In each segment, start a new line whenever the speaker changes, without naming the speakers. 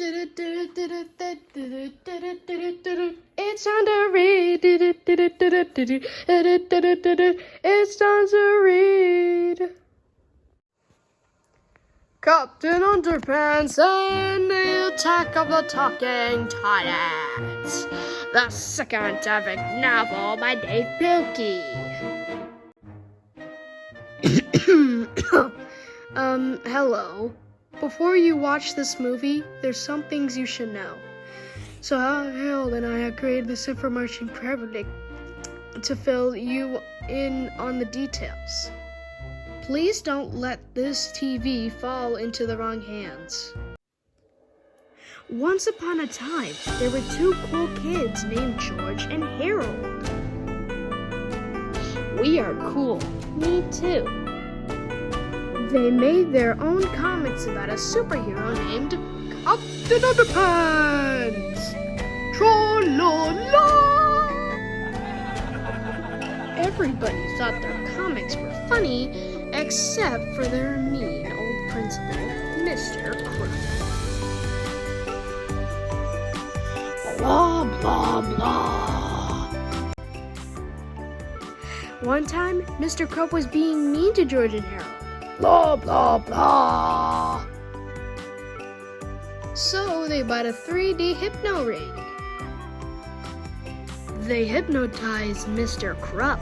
It's time to read. It's time to read. Captain Underpants and the Attack of the Talking Titans. The second epic novel by Dave Pilkey. Hello. Before you watch this movie, there's some things you should know. So Harold and I have created this information privately to fill you in on the details. Please don't let this TV fall into the wrong hands. Once upon a time, there were two cool kids named George and Harold. We are cool. Me too. They made their own comics about a superhero named Captain Underpants. Tra-la-la! Everybody thought their comics were funny, except for their mean old principal, Mr. Crook. Blah, blah, blah. One time, Mr. Crow was being mean to George and Harold. Blah, blah, blah. So they bought a 3D hypno ring. They hypnotized Mr. Krupp.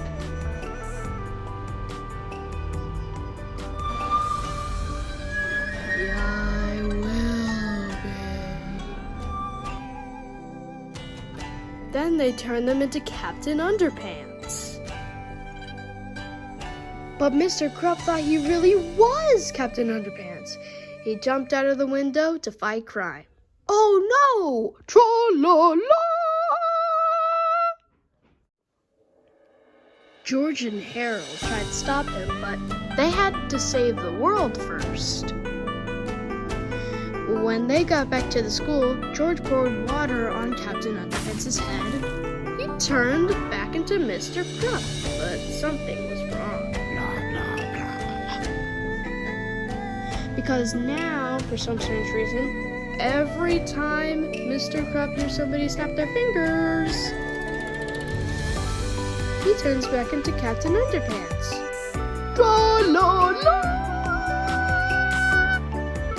I will be. Then they turned them into Captain Underpants. But Mr. Krupp thought he really was Captain Underpants. He jumped out of the window to fight crime. Oh no! Tra-la-la! George and Harold tried to stop him, but they had to save the world first. When they got back to the school, George poured water on Captain Underpants' head. He turned back into Mr. Krupp, but something was wrong. Because now, for some strange reason, every time Mr. Krupp hears somebody snap their fingers, he turns back into Captain Underpants. Tra-la-la!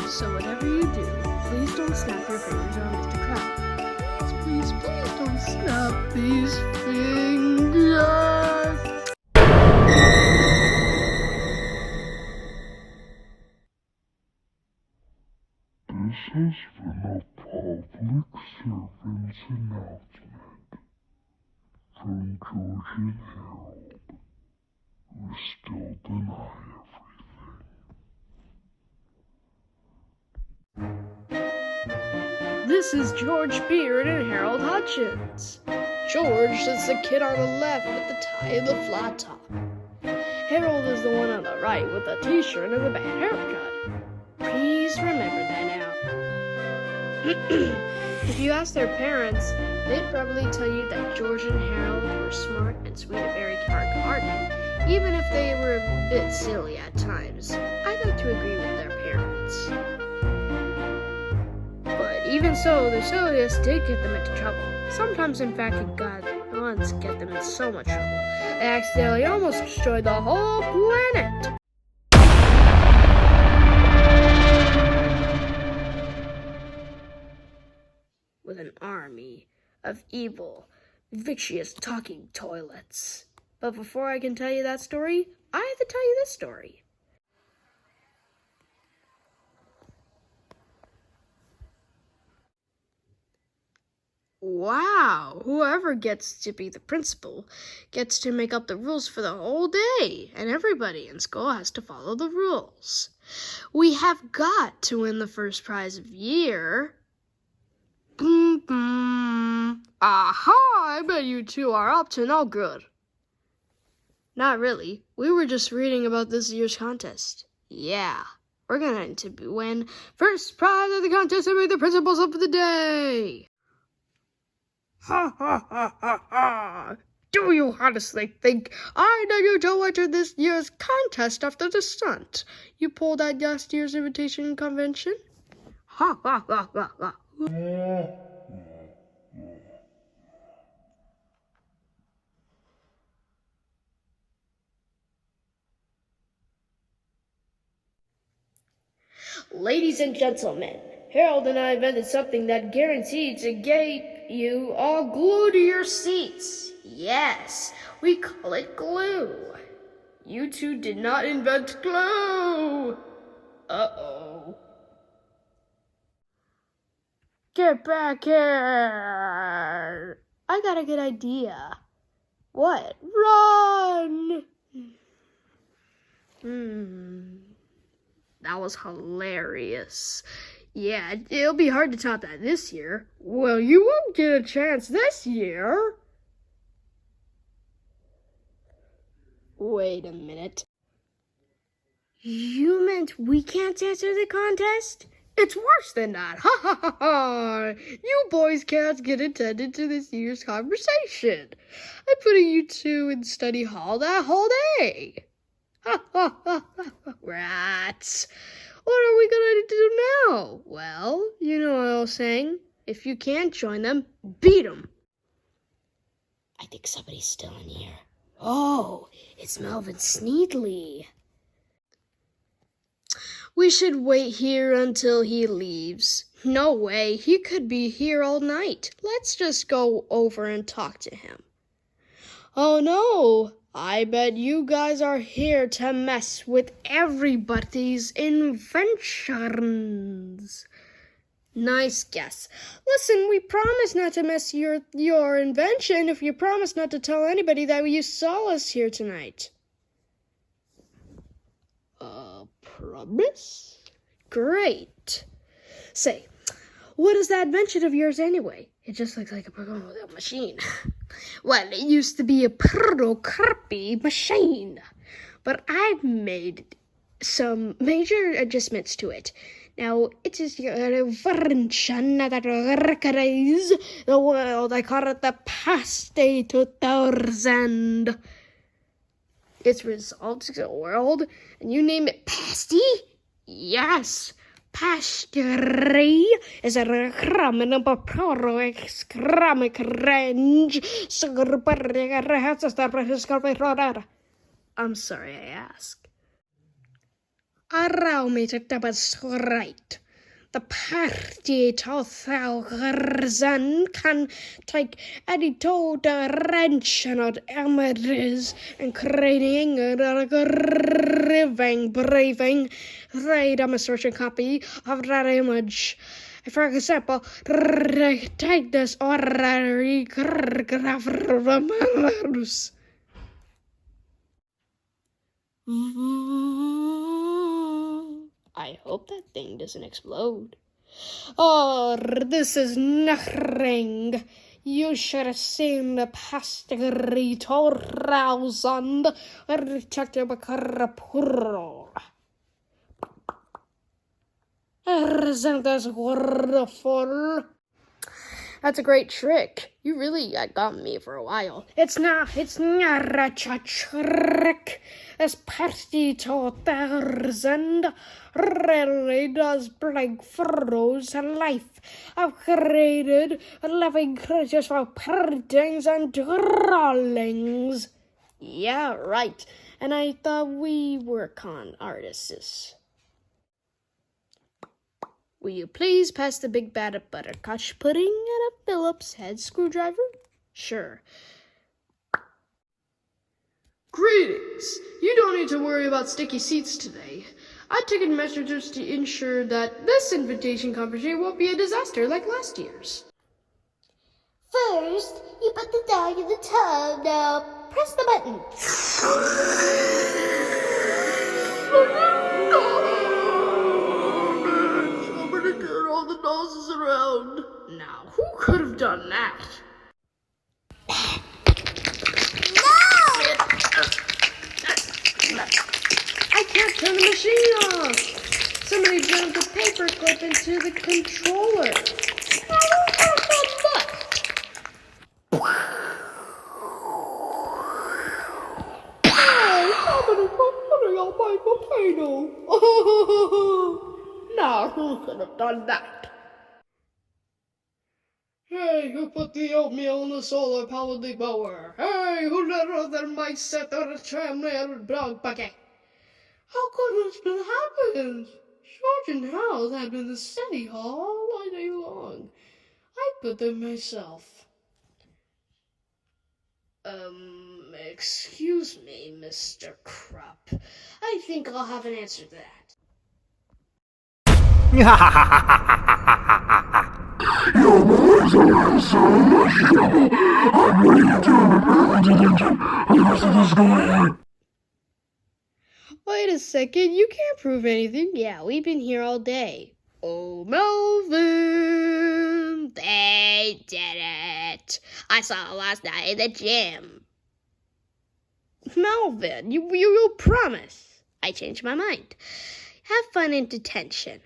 So whatever you do, please don't snap your fingers on Mr. Krupp. Please, please don't snap these fingers.
This has been a public servant's announcement from George and Harold, who still deny everything.
This is George Beard and Harold Hutchins. George is the kid on the left with the tie and the flat top. Harold is the one on the right with the t-shirt and the bad haircut. Please remember that now. If you ask their parents, they'd probably tell you that George and Harold were smart and sweet and very hard-hearted, even if they were a bit silly at times. I'd like to agree with their parents. But even so, their silliness did get them into trouble. Sometimes, in fact, it got once get them in so much trouble, they accidentally almost destroyed the whole planet. With an army of evil, vicious talking toilets. But before I can tell you that story, I have to tell you this story. Wow, whoever gets to be the principal gets to make up the rules for the whole day, and everybody in school has to follow the rules. We have got to win the first prize of the year. Boom, boom. Aha, I bet you two are up to no good. Not really. We were just reading about this year's contest. Yeah, we're going to win first prize of the contest and be the principals of the day. Ha ha ha ha ha. Do you honestly think I know you to enter this year's contest after the stunt you pulled at last year's invitation convention? Ha ha ha ha ha. Ladies and gentlemen, Harold and I invented something that guaranteed to get you all glued to your seats. Yes, we call it glue. You two did not invent glue. Uh-oh. Get back here. I got a good idea. What? Run! That was hilarious. Yeah, it'll be hard to top that this year. Well, you won't get a chance this year. Wait a minute. You meant we can't answer the contest? It's worse than that. Ha ha ha ha. You boys can't get attended to this year's conversation. I'm putting you two in study hall that whole day. Ha ha ha ha. Rats. What are we gonna do now? Well, you know what I was saying. If you can't join them, beat them. I think somebody's still in here. Oh, it's Melvin Sneedley. We should wait here until he leaves. No way, he could be here all night. Let's just go over and talk to him. Oh no, I bet you guys are here to mess with everybody's inventions. Nice guess. Listen, we promise not to mess your invention if you promise not to tell anybody that you saw us here tonight. Promise? Great. Say, what is that invention of yours anyway? It just looks like a machine. Well, it used to be a pretty crappy machine, but I've made some major adjustments to it. Now, it is your invention that recognizes the world. I call it the Pasty 2000. Its results to the world, and you name it Pasty? Yes. Pastry is a recriminable pro-economic range. I'm sorry, I ask. Allow me to demonstrate. The Party 2000 can take any two dimensional images and creating a living, breathing, three-dimensional copy of that image. For example, take this ordinary graph of a mouse. I hope that thing doesn't explode. Oh, this is nothing. You should have seen the Pastry 2000 Detective Carapuro. Isn't this wonderful? That's a great trick. You really got me for a while. It's not a trick. This Pasty 2000 really does bring furrows to life. I've created living creatures for paintings and drawings. Yeah, right. And I thought we were con artists. Will you please pass the big bat of butterscotch pudding and a Phillips head screwdriver? Sure. Greetings! You don't need to worry about sticky seats today. I've taken measures to ensure that this invitation competition won't be a disaster like last year's.
First, you put the dog in the tub. Now, press the button.
Somebody turn all the noses around. Now, who could have done that? I can't turn the machine off. Somebody jammed a paperclip into the controller. I don't have that butt. Oh, somebody put pudding on my potato. Now who's gonna on that. Hey, who put the oatmeal in the solar-powered mower? Hey, who let other mice set on a tram-nailed dog bucket? How could this been happened? George and Harold had been in the study hall all day long. I put them myself. Excuse me, Mr. Krupp. I think I'll have an answer to that. Wait a second, you can't prove anything. Yeah, we've been here all day. Oh, Melvin! They did it! I saw it last night in the gym. Melvin, you promise. I changed my mind. Have fun in detention.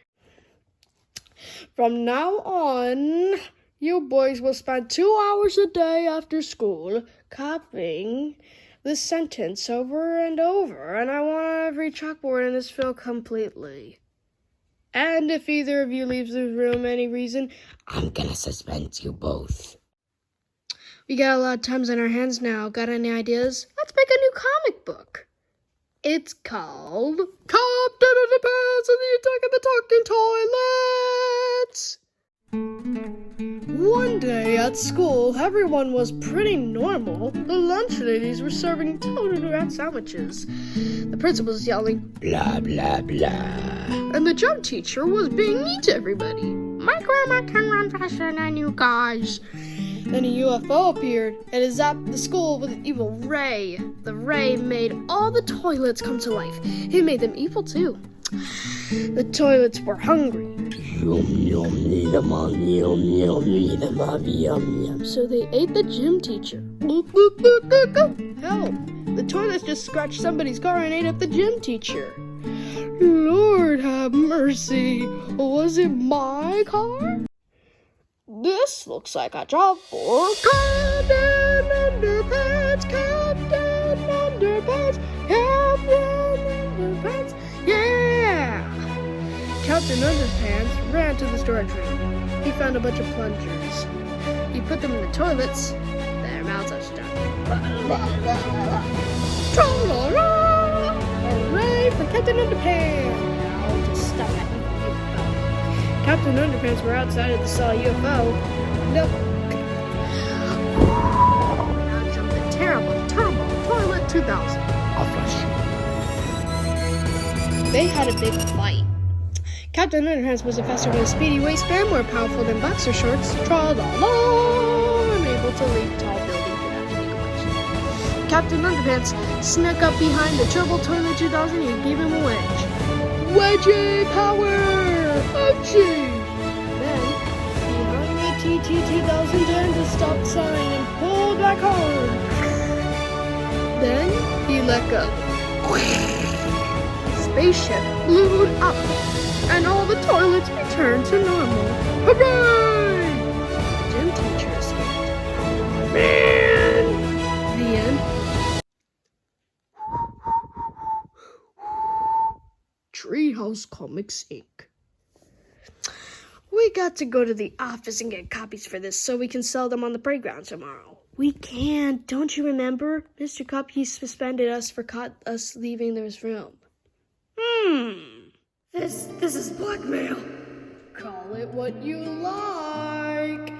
From now on, you boys will spend 2 hours a day after school copying this sentence over and over, and I want every chalkboard in this filled completely. And if either of you leaves the room any reason, I'm gonna suspend you both. We got a lot of times on our hands now. Got any ideas? Let's make a new comic book. It's called Captain Underpants and the Attack of the Talking Toilets. One day at school, everyone was pretty normal. The lunch ladies were serving total rat sandwiches. The principal was yelling, blah, blah, blah. And the gym teacher was being mean to everybody. My grandma can run faster than you guys. Then a UFO appeared and is at the school with an evil ray. The ray made all the toilets come to life. It made them evil too. The toilets were hungry. So they ate the gym teacher. Hell, the toilets just scratched somebody's car and ate up the gym teacher. Lord have mercy. Was it my car? This looks like a job for Captain Underpants, Captain Underpants, Captain Underpants, yeah! Captain Underpants ran to the storage room. He found a bunch of plungers. He put them in the toilets. Their mouths are stuck. Tra-la-la! Hooray for Captain Underpants! Now to stop that evil UFO. Captain Underpants were outside of the saw UFO. Nope. Now jump the terrible Turbo Toilet 2000. I'll flush. They had a big fight. Captain Underpants was faster with a speedy waistband, more powerful than boxer shorts. Tra-la-la! And able to leap tall buildings without getting away. Captain Underpants snuck up behind the Turbo Toilet 2000 and gave him a wedge. Wedgie power! Ouchie! Then, he hung the TT-2010 to stop sign and pulled back hard. Then, he let go. Spaceship blew up, and all the toilets returned to normal. Hooray! The gym teacher escaped. Man! The end. Treehouse Comics, Inc. We got to go to the office and get copies for this so we can sell them on the playground tomorrow. We can't. Don't you remember? Mr. Cup, he suspended us for us leaving this room. This is blackmail. Call it what you like.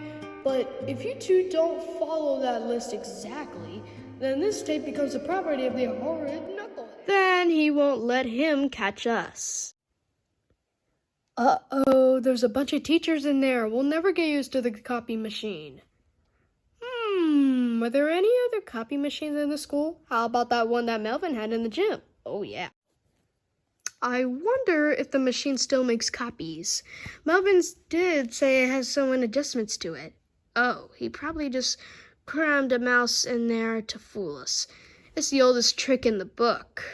But if you two don't follow that list exactly, then this tape becomes the property of the horrid knucklehead. Then he won't let him catch us. Uh-oh, there's a bunch of teachers in there. We'll never get used to the copy machine. Are there any other copy machines in the school? How about that one that Melvin had in the gym? Oh, yeah. I wonder if the machine still makes copies. Melvin's did say it has some adjustments to it. Oh, he probably just crammed a mouse in there to fool us. It's the oldest trick in the book.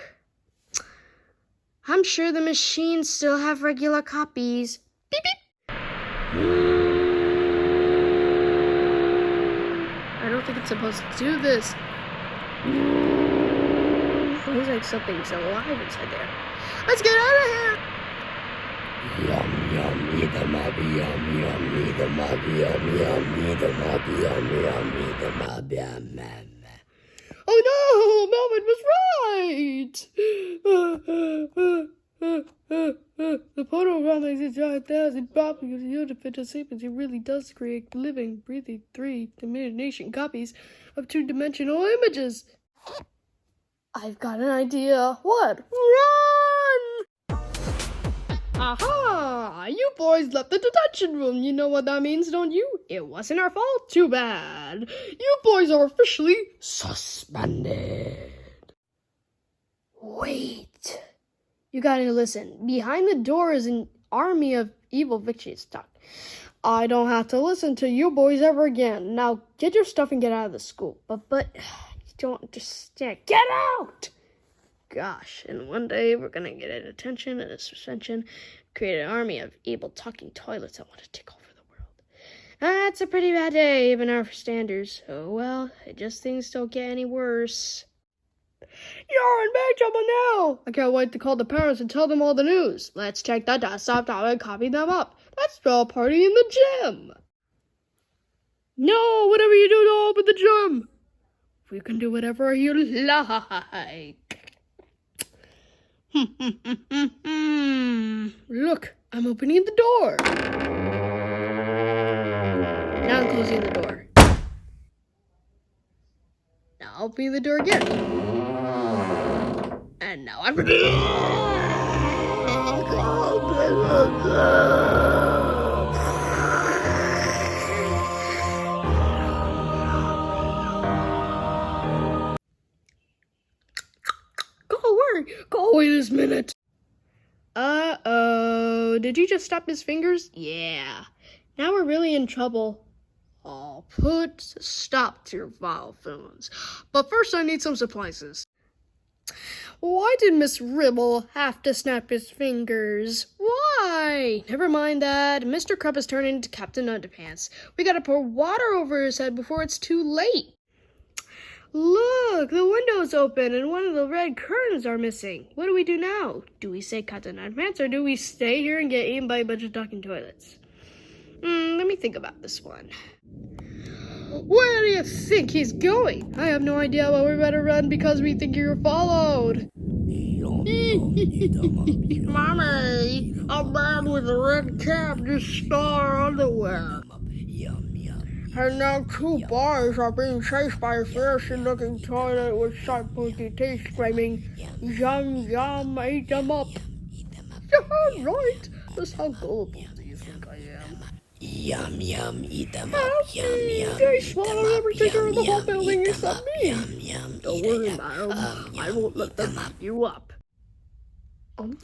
I'm sure the machines still have regular copies. Beep, beep. I don't think it's supposed to do this. Feels like something's alive inside there. Let's get out of here! Yum, yum,
eat them up, yum, yum, eat them up, yum, yum, eat them up, yum, yum, eat them up, yum, yum.
Oh no, Melvin was right! The FLIP-O-RAMA is a giant thousand copies of the underpants sequence. It really does create living, breathing, three-dimensional copies of two-dimensional images. I've got an idea. What? Run! Aha! You boys left the detention room. You know what that means, don't you? It wasn't our fault. Too bad. You boys are officially suspended. Wait. You gotta listen. Behind the door is an army of evil victims stuck. I don't have to listen to you boys ever again. Now get your stuff and get out of the school. But you don't understand. Get out! Gosh, and one day we're gonna get a detention and a suspension, create an army of evil talking toilets that want to take over the world. That's a pretty bad day, even our standards. Oh well, things don't get any worse. You're in big trouble now! I can't wait to call the parents and tell them all the news. Let's check the desktop now and copy them up. Let's throw a party in the gym. No, whatever you do, don't open the gym. We can do whatever you like. Look, I'm opening the door. Now I'm closing the door. Now opening the door again. And now I'm... Go away this minute. Uh-oh. Did you just stop his fingers? Yeah. Now we're really in trouble. I'll put a stop to your vile feelings. But first I need some supplies. Why did Miss Ribble have to snap his fingers? Why? Never mind that. Mr. Crump is turning into Captain Underpants. We gotta pour water over his head before it's too late. Look, the window's open and one of the red curtains are missing. What do we do now? Do we say Captain Underpants or do we stay here and get eaten by a bunch of talking toilets? Let me think about this one. Where do you think he's going? I have no idea, but we better run because we think you're followed. Mommy, a man with a red cap just stole our underwear. And now 2 boys are being chased by a fierce-looking toilet with sharp pointy teeth screaming, "Yum, yum, eat them up." Yeah, right. That's how gullible do you think I am?
Yum, yum, eat them up, yum, yum.
They swallowed everything in the whole building except me.
Yum,
Don't worry, madam. I won't let them eat you up.
Yum,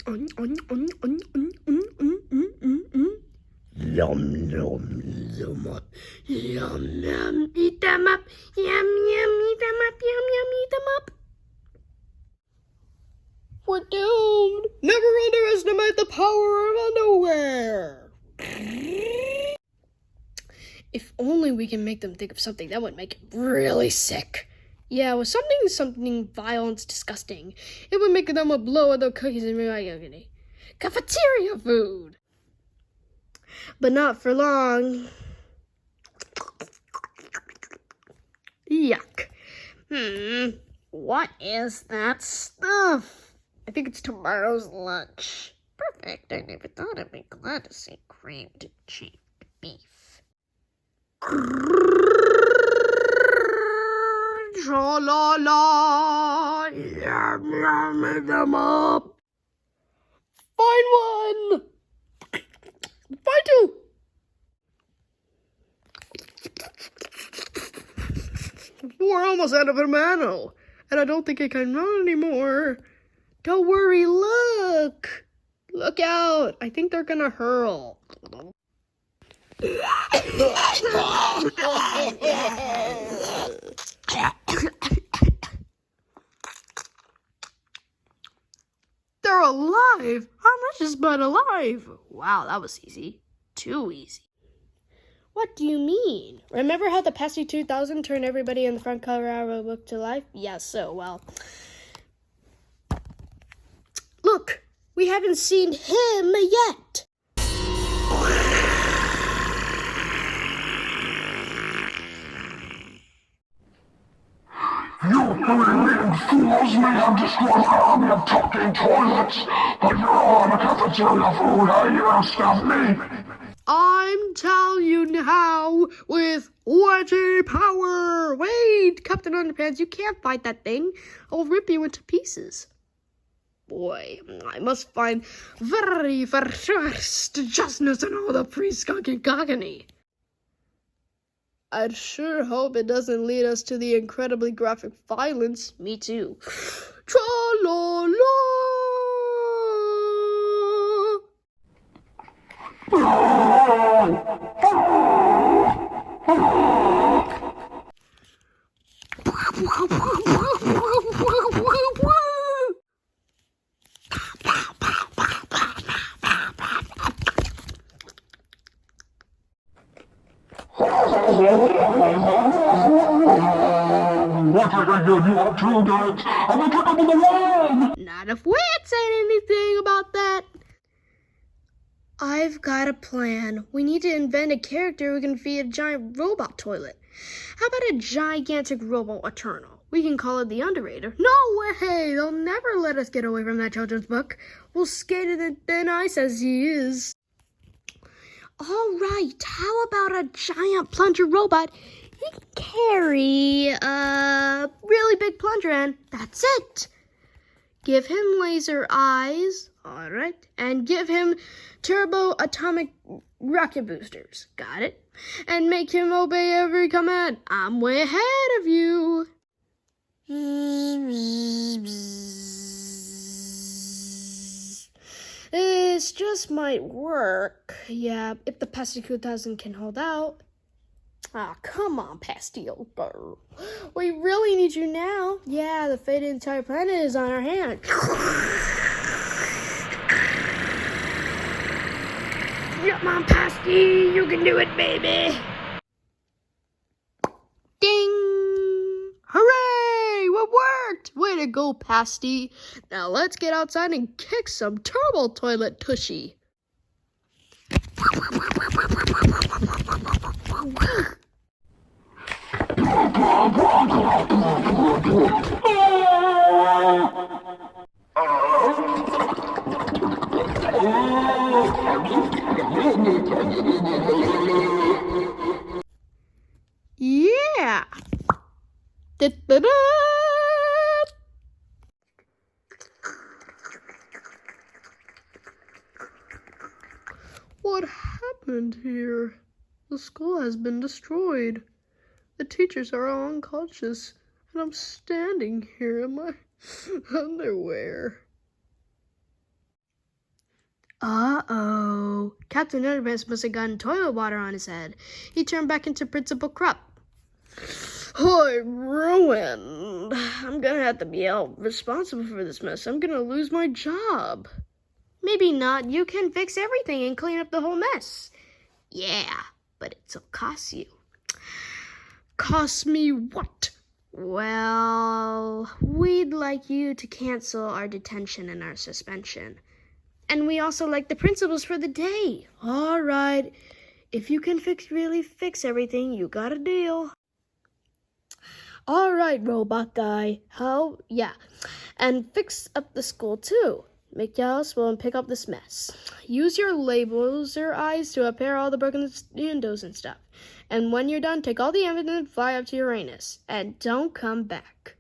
yum, eat them up. Yum, yum, eat them up. Yum, yum, eat them up. Yum, yum, eat them up.
We're doomed. Never underestimate the power of underwear. If only we can make them think of something that would make them really sick. Yeah, with something vile and disgusting. It would make them blow at the cookies and agony. Cafeteria food. But not for long. Yuck. What is that stuff? I think it's tomorrow's lunch. Perfect. I never thought I'd be glad to see creamed cheap beef. Tra-la-la. Yum, yum, eat them up. Find one. Find 2. We're almost out of ammo, and I don't think I can run anymore. Don't worry, look. Look out. I think they're gonna hurl. They're alive. How much is but alive? Wow, that was easy. Too easy. What do you mean? Remember how the Pesty 2000 turned everybody in the front cover of our book to life? Yeah, so well. Look, we haven't seen him yet.
Fools may have destroyed an army of talking toilets, but you're all in a cafeteria food, you don't stop me.
I'm telling you now with wedgie power. Wait, Captain Underpants, you can't fight that thing. I'll rip you into pieces. Boy, I must find very first justness in all the pre-skunky cockney. I sure hope it doesn't lead us to the incredibly graphic violence. Me too. Tra-la-la!
What did I give you up to, guys? I'm gonna take up the world!
Not if Wit said anything about that. I've got a plan. We need to invent a character who can feed a giant robot toilet. How about a gigantic robot eternal? We can call it the Underrater. No way! They'll never let us get away from that children's book. We'll skate in the thin ice as he is. All right, how about a giant plunger robot? He can carry a really big plunger, and that's it. Give him laser eyes, all right, and give him turbo atomic rocket boosters, got it? And make him obey every command. I'm way ahead of you. This just might work. Yeah, if the Pasty 2000 can hold out. Ah, come on, Pastille girl. We really need you now. Yeah, the fate of the entire planet is on our hands. Come on, Pasty, you can do it, baby. Ding! Hooray! What worked? Way to go, Pasty. Now let's get outside and kick some turbo toilet tushy. Yeah. Da-da-da. What happened here? The school has been destroyed. The teachers are all unconscious, and I'm standing here in my underwear. Uh-oh. Captain Underpants must have gotten toilet water on his head. He turned back into Principal Krupp. I'm ruined. I'm gonna have to be held responsible for this mess. I'm gonna lose my job. Maybe not. You can fix everything and clean up the whole mess. Yeah, but it'll cost you. Cost me what? Well, we'd like you to cancel our detention and our suspension. And we also like the principals for the day. All right. If you can really fix everything, you got a deal. All right, robot guy. How? Yeah. And fix up the school, too. Make your house well and pick up this mess. Use your laser eyes to repair all the broken windows and stuff. And when you're done, take all the evidence and fly up to Uranus. And don't come back.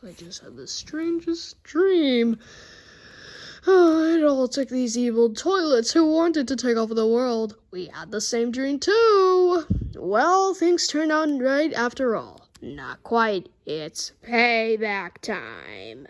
I just had the strangest dream. Oh, it all took these evil toilets who wanted to take over the world. We had the same dream too. Well, things turned out right after all. Not quite. It's payback time.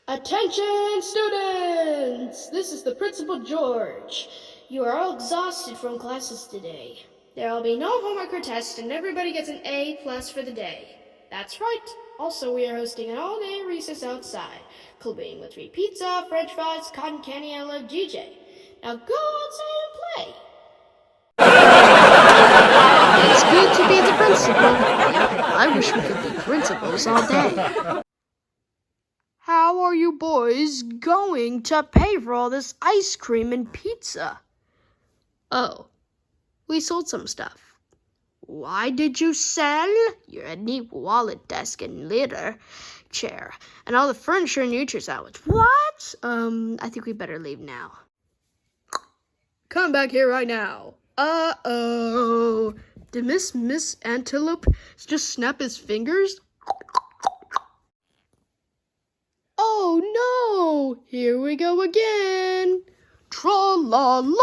Attention, students! This is the Principal George. You are all exhausted from classes today. There will be no homework or tests, and everybody gets an A+ for the day. That's right. Also, we are hosting an all-day recess outside, including with free pizza, french fries, cotton candy, and a live DJ. Now go outside and play. It's good to be the principal. I wish we could be principals all day. How are you boys going to pay for all this ice cream and pizza? Oh, we sold some stuff. Why did you sell? Your neat wallet, desk, and litter chair, and all the furniture in your sandwich. What? I think we better leave now. Come back here right now. Uh-oh. Did Miss Antelope just snap his fingers? Oh no! Here we go again. Tra-la-la!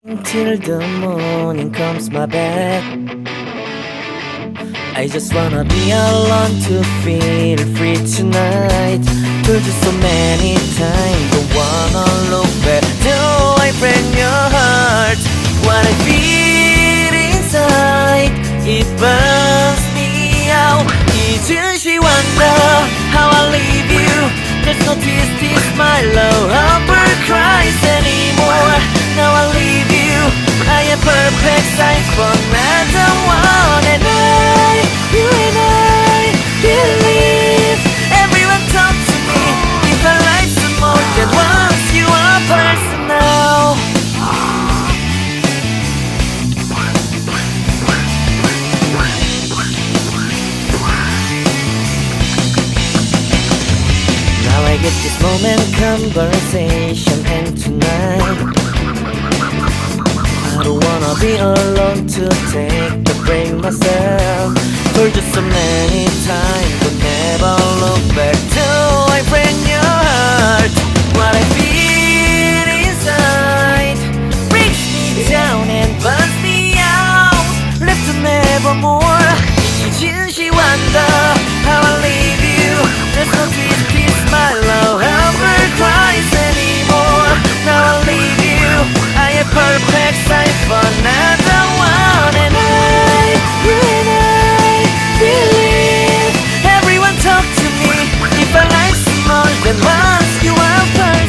Until the morning comes my back, I just wanna be alone to feel free tonight. Told you so many times, don't wanna look back. Do I break your heart? What I feel inside, it burns me out. She wonder how I leave you. There's no tears, my love, humber cries anymore. Now I leave you. I am perfect sign for another one, and you and I believe. Everyone talk to me. If I like some more than once, you are personal. Now I get this moment conversation, and tonight I don't wanna be alone to take the break myself. Told you so many times, but never look back. Till I break your heart. What I feel inside breaks me down and burns me out. Left to nevermore. She wonder how I leave you. There's no peace, my love, ever cries anymore. Now I leave you. I am perfect sign for another one, and you and I believe. Everyone talk to me. If I like some more than once, you are personal.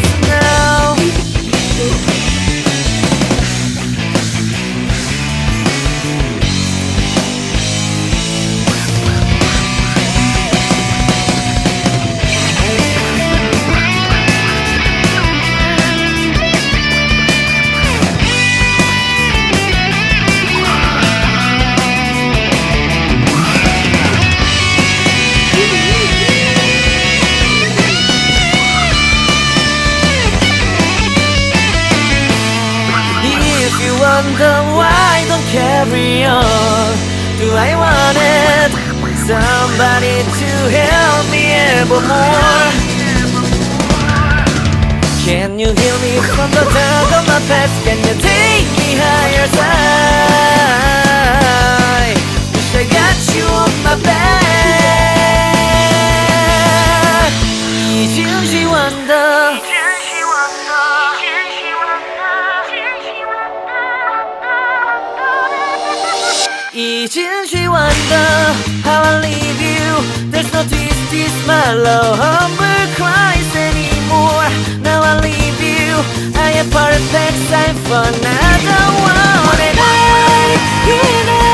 Wonder why don't carry on. Do I want it? Somebody to help me evermore. Can you heal me from the dark of my past? Can you take me higher side? Wish I got you on my back. She wonder. She wonder how I leave you. There's no tears, my love, humber cries anymore. Now I leave you. I am perfect sign for another one, and you and I